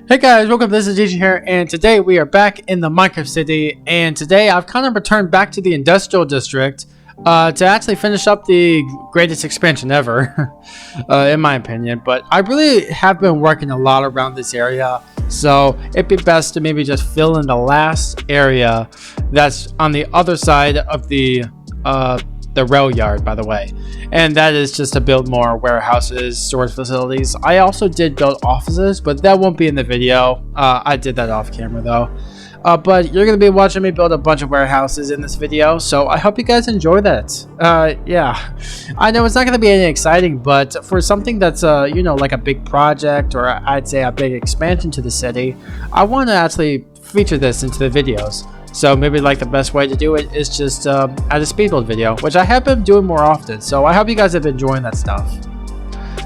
Hey guys, welcome. This is DJ here, and today we are back in the Minecraft city. And today I've kind of returned back to the industrial district to actually finish up the greatest expansion ever, in my opinion. But I really have been working a lot around this area, so it'd be best to maybe just fill in the last area that's on the other side of the rail yard, by the way, and that is just to build more warehouses, storage facilities. I also did build offices, but that won't be in the video. I did that off camera though. But you're gonna be watching me build a bunch of warehouses in this video, so I hope you guys enjoy that. Yeah, I know it's not gonna be anything exciting, but for something that's you know, like a big project, or I'd say a big expansion to the city, I want to actually feature this into the videos. So maybe like the best way to do it is just add a speed build video, which I have been doing more often. So I hope you guys have been enjoying that stuff.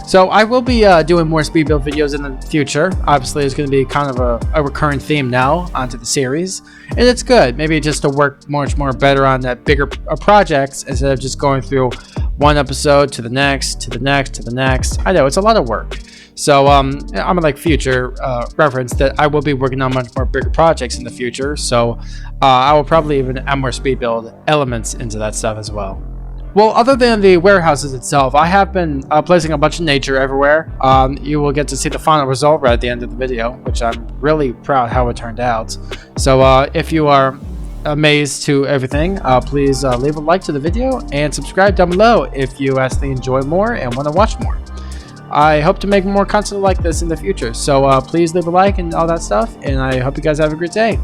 So I will be doing more speed build videos in the future. Obviously, it's going to be kind of a recurring theme now onto the series, and it's good. Maybe just to work much more better on that bigger projects instead of just going through one episode to the next, to the next, to the next. I know it's a lot of work. So I'm like future reference that I will be working on much more bigger projects in the future. So I will probably even add more speed build elements into that stuff as well. Well, other than the warehouses itself, I have been placing a bunch of nature everywhere. You will get to see the final result right at the end of the video, which I'm really proud how it turned out. So if you are amazed to everything, please leave a like to the video and subscribe down below if you actually enjoy more and want to watch more. I hope to make more content like this in the future, so please leave a like and all that stuff, and I hope you guys have a great day.